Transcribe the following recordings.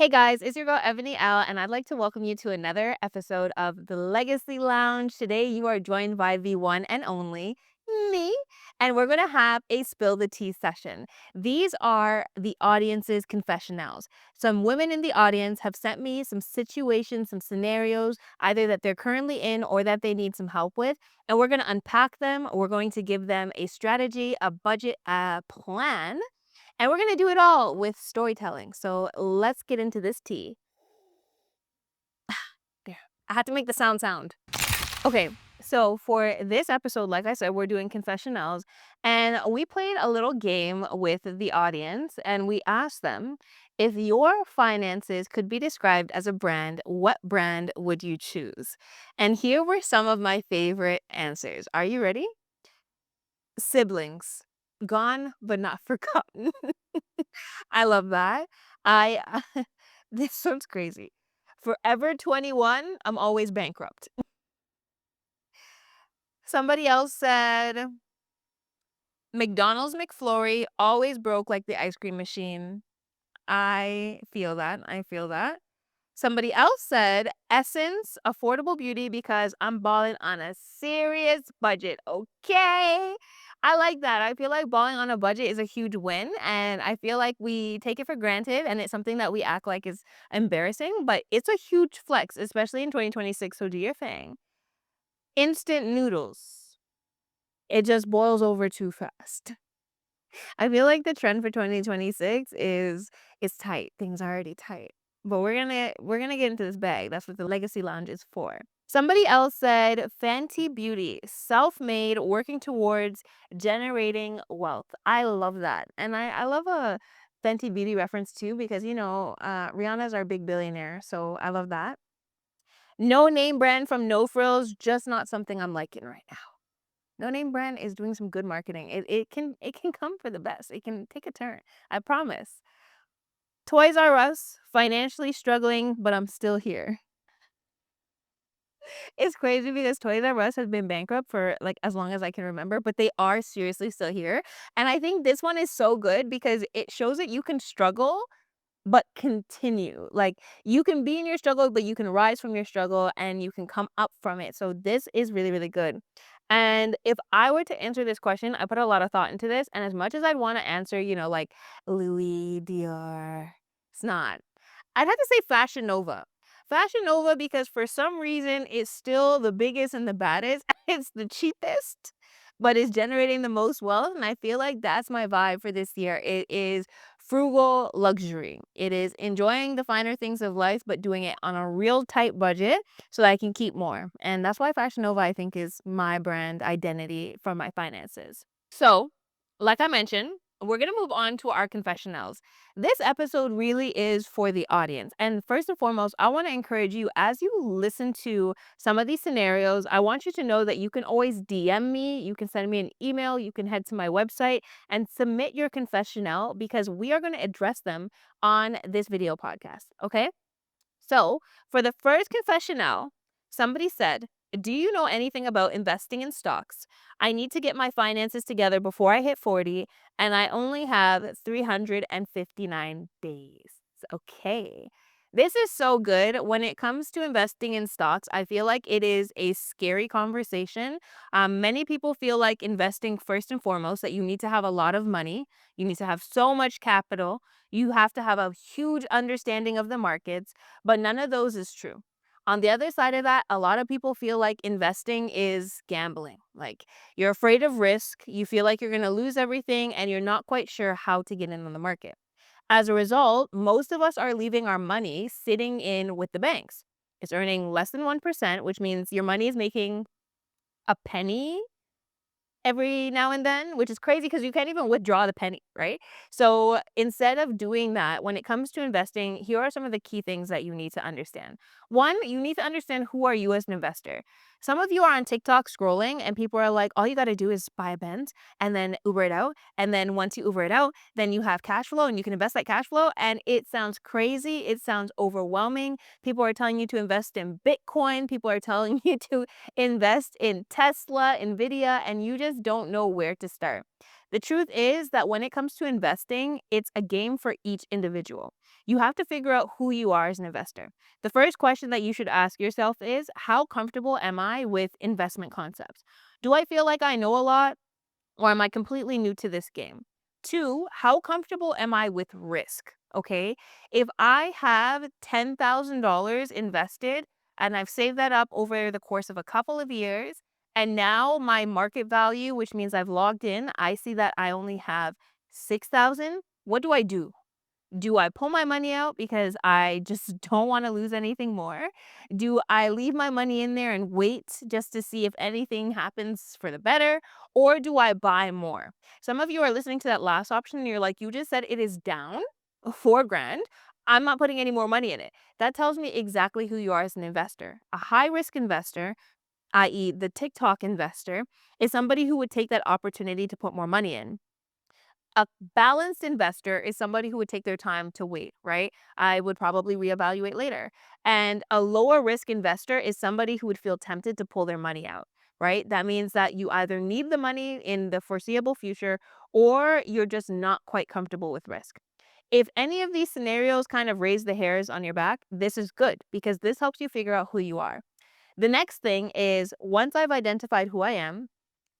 Hey guys, it's your girl Eboni Elle, and I'd like to welcome you to another episode of the Legacy Lounge. Today, you are joined by the one and only me, and we're going to have a spill the tea session. These are the audience's confessionals. Some women in the audience have sent me some situations, some scenarios, either that they're currently in or that they need some help with, and we're going to unpack them. We're going to give them a strategy, a budget, a plan, and we're going to do it all with storytelling. So let's get into this tea. There. I had to make the sound. Okay, so for this episode, like I said, we're doing confessionals, and we played a little game with the audience, and we asked them, if your finances could be described as a brand, what brand would you choose? And here were some of my favorite answers. Are you ready? Siblings. Gone but not forgotten. I love that. I this sounds crazy. Forever 21, I'm always bankrupt. Somebody else said McDonald's McFlurry always broke like the ice cream machine. I feel that. I feel that. Somebody else said Essence Affordable Beauty because I'm balling on a serious budget. Okay. I like that. I feel like balling on a budget is a huge win, and I feel like we take it for granted and it's something that we act like is embarrassing, but it's a huge flex, especially in 2026. So do your thing. Instant noodles. It just boils over too fast. I feel like the trend for 2026 is tight. Things are already tight. But we're gonna get into this bag. That's what the Legacy Lounge is for. Somebody else said Fenty Beauty, self-made, working towards generating wealth. I love that. And I love a Fenty Beauty reference too, because Rihanna's our big billionaire. So I love that. No name brand from No Frills, just not something I'm liking right now. No name brand is doing some good marketing. It can come for the best. It can take a turn. I promise. Toys R Us, financially struggling, but I'm still here. It's crazy because Toys R Us has been bankrupt for like as long as I can remember, but they are seriously still here. And I think this one is so good because it shows that you can struggle but continue. Like, you can be in your struggle, but you can rise from your struggle and you can come up from it. So this is really, really good. And if I were to answer this question, I put a lot of thought into this. And as much as I'd want to answer, like Louis, Dior, it's not. I'd have to say Fashion Nova. Fashion Nova because for some reason it's still the biggest and the baddest. It's the cheapest, but it's generating the most wealth. And I feel like that's my vibe for this year. It is frugal luxury. It is enjoying the finer things of life, but doing it on a real tight budget so that I can keep more. And that's why Fashion Nova, I think, is my brand identity for my finances. So, like I mentioned, we're going to move on to our confessionals. This episode really is for the audience. And first and foremost, I want to encourage you as you listen to some of these scenarios, I want you to know that you can always DM me, you can send me an email, you can head to my website and submit your confessional because we are going to address them on this video podcast. Okay? So, for the first confessional, somebody said, do you know anything about investing in stocks? I need to get my finances together before I hit 40, and I only have 359 days. Okay. This is so good. When it comes to investing in stocks, I feel like it is a scary conversation. Many people feel like investing, first and foremost, that you need to have a lot of money, you need to have so much capital, you have to have a huge understanding of the markets, but none of those is true. On the other side of that, a lot of people feel like investing is gambling. Like, you're afraid of risk, you feel like you're going to lose everything, and you're not quite sure how to get in on the market. As a result, most of us are leaving our money sitting in with the banks. It's earning less than 1%, which means your money is making a penny every now and then, which is crazy because you can't even withdraw the penny, right? So instead of doing that, when it comes to investing, here are some of the key things that you need to understand. One, you need to understand who are you as an investor. Some of you are on TikTok scrolling and people are like, all you got to do is buy a Benz and then Uber it out. And then once you Uber it out, then you have cash flow and you can invest that cash flow. And it sounds crazy. It sounds overwhelming. People are telling you to invest in Bitcoin. People are telling you to invest in Tesla, Nvidia, and you just don't know where to start. The truth is that when it comes to investing, it's a game for each individual. You have to figure out who you are as an investor. The first question that you should ask yourself is, how comfortable am I with investment concepts? Do I feel like I know a lot? Or am I completely new to this game? Two, how comfortable am I with risk? Okay. If I have $10,000 invested and I've saved that up over the course of a couple of years, and now my market value, which means I've logged in, I see that I only have 6,000. What do I do? Do I pull my money out because I just don't want to lose anything more? Do I leave my money in there and wait just to see if anything happens for the better? Or do I buy more? Some of you are listening to that last option and you're like, you just said it is down 4 grand. I'm not putting any more money in it. That tells me exactly who you are as an investor. A high risk investor, i.e., the TikTok investor, is somebody who would take that opportunity to put more money in. A balanced investor is somebody who would take their time to wait, right? I would probably reevaluate later. And a lower risk investor is somebody who would feel tempted to pull their money out, right? That means that you either need the money in the foreseeable future or you're just not quite comfortable with risk. If any of these scenarios kind of raise the hairs on your back, this is good because this helps you figure out who you are. The next thing is, once I've identified who I am,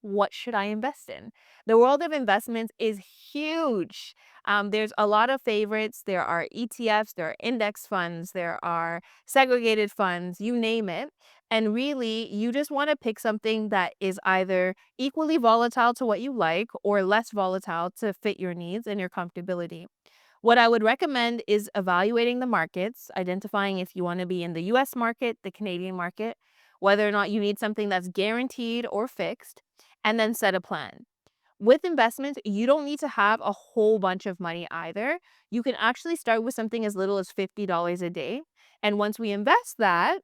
what should I invest in? The world of investments is huge. There's a lot of favorites. There are ETFs, there are index funds, there are segregated funds, you name it. And really, you just want to pick something that is either equally volatile to what you like or less volatile to fit your needs and your comfortability. What I would recommend is evaluating the markets, identifying if you want to be in the US market, the Canadian market, whether or not you need something that's guaranteed or fixed, and then set a plan. With investments, you don't need to have a whole bunch of money either. You can actually start with something as little as $50 a day. And once we invest that,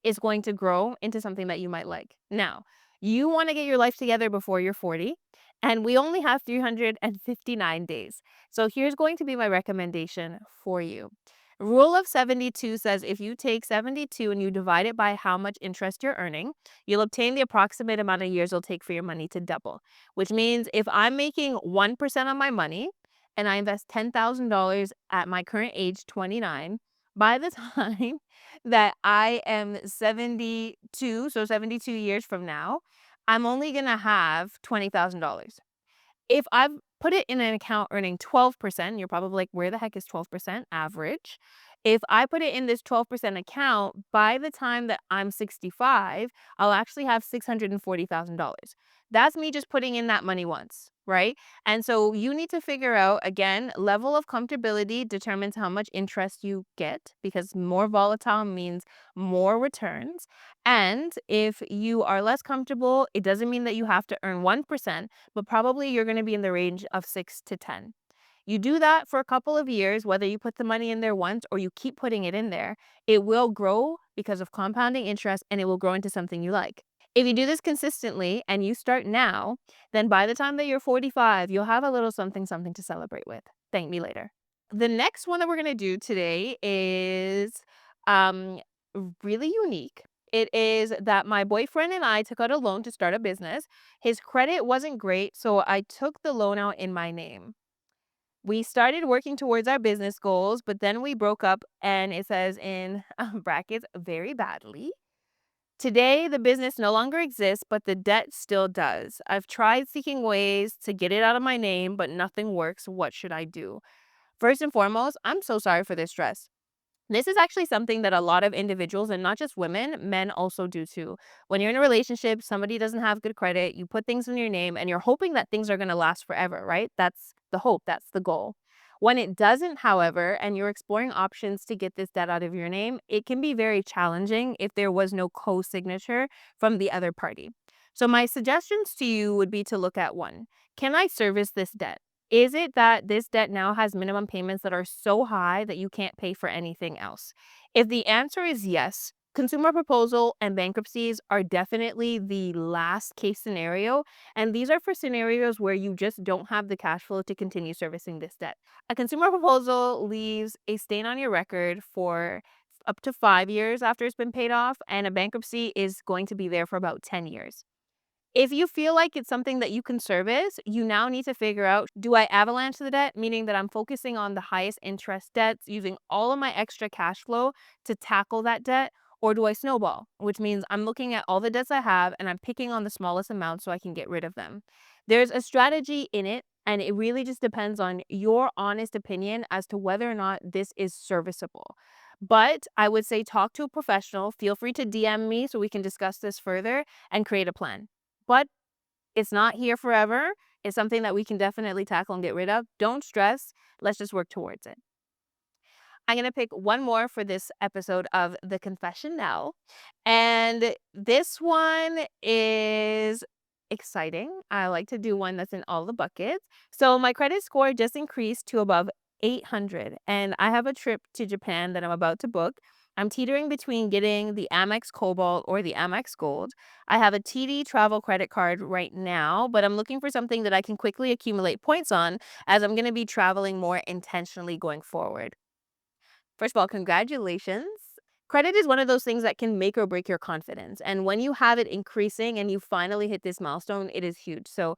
is going to grow into something that you might like. Now, you want to get your life together before you're 40, and we only have 359 days. So here's going to be my recommendation for you. Rule of 72 says if you take 72 and you divide it by how much interest you're earning, you'll obtain the approximate amount of years it'll take for your money to double. Which means if I'm making 1% on my money and I invest $10,000 at my current age, 29, by the time that I am 72, so 72 years from now, I'm only gonna have $20,000. If I've put it in an account earning 12%, you're probably like, where the heck is 12% average? If I put it in this 12% account, by the time that I'm 65, I'll actually have $640,000. That's me just putting in that money once, right? And so you need to figure out, again, level of comfortability determines how much interest you get because more volatile means more returns. And if you are less comfortable, it doesn't mean that you have to earn 1%, but probably you're going to be in the range of 6 to 10. You do that for a couple of years, whether you put the money in there once or you keep putting it in there, it will grow because of compounding interest and it will grow into something you like. If you do this consistently and you start now, then by the time that you're 45, you'll have a little something something to celebrate with. Thank me later. The next one that we're going to do today is um really unique. It is that my boyfriend and I took out a loan to start a business. His credit wasn't great, so I took the loan out in my name. We started working towards our business goals, but then we broke up and it says in brackets very badly. Today, the business no longer exists, but the debt still does. I've tried seeking ways to get it out of my name, but nothing works. What should I do? First and foremost, I'm so sorry for this stress. This is actually something that a lot of individuals, and not just women, men also do too. When you're in a relationship, somebody doesn't have good credit, you put things in your name and you're hoping that things are going to last forever, right? That's the hope, that's the goal. When it doesn't, however, and you're exploring options to get this debt out of your name, it can be very challenging if there was no co signature from the other party. So, my suggestions to you would be to look at one, can I service this debt? Is it that this debt now has minimum payments that are so high that you can't pay for anything else? If the answer is yes, consumer proposal and bankruptcies are definitely the last case scenario. And these are for scenarios where you just don't have the cash flow to continue servicing this debt. A consumer proposal leaves a stain on your record for up to 5 years after it's been paid off, and a bankruptcy is going to be there for about 10 years. If you feel like it's something that you can service, you now need to figure out, do I avalanche the debt, meaning that I'm focusing on the highest interest debts, using all of my extra cash flow to tackle that debt, or do I snowball, which means I'm looking at all the debts I have and I'm picking on the smallest amount so I can get rid of them. There's a strategy in it, and it really just depends on your honest opinion as to whether or not this is serviceable. But I would say talk to a professional. Feel free to DM me so we can discuss this further and create a plan. But it's not here forever. It's something that we can definitely tackle and get rid of. Don't stress. Let's just work towards it. I'm going to pick one more for this episode of the Confession Now. And this one is exciting. I like to do one that's in all the buckets. So my credit score just increased to above 800, and I have a trip to Japan that I'm about to book. I'm teetering between getting the Amex Cobalt or the Amex Gold. I have a TD travel credit card right now, but I'm looking for something that I can quickly accumulate points on as I'm going to be traveling more intentionally going forward. First of all, congratulations. Credit is one of those things that can make or break your confidence. And when you have it increasing and you finally hit this milestone, it is huge. So,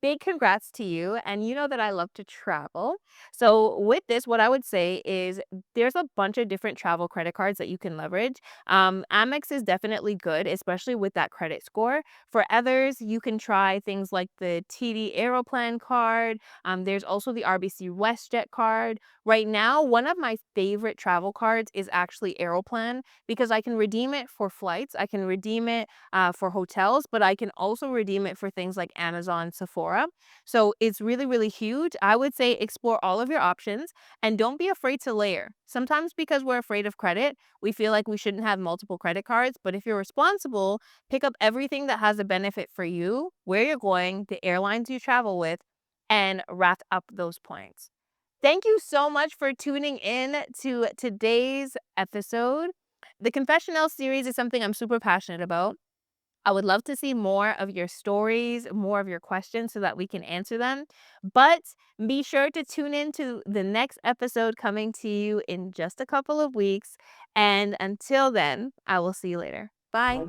big congrats to you. And you know that I love to travel. So, with this, what I would say is there's a bunch of different travel credit cards that you can leverage. Amex is definitely good, especially with that credit score. For others, you can try things like the TD Aeroplan card. There's also the RBC WestJet card. Right now, one of my favorite travel cards is actually Aeroplan because I can redeem it for flights, I can redeem it for hotels, but I can also redeem it for things like Amazon, Sephora. So it's really, really huge. I would say explore all of your options and don't be afraid to layer. Sometimes because we're afraid of credit, we feel like we shouldn't have multiple credit cards. But if you're responsible, pick up everything that has a benefit for you, where you're going, the airlines you travel with, and rack up those points. Thank you so much for tuning in to today's episode. The ConfessionElle series is something I'm super passionate about. I would love to see more of your stories, more of your questions so that we can answer them. But be sure to tune in to the next episode coming to you in just a couple of weeks. And until then, I will see you later. Bye.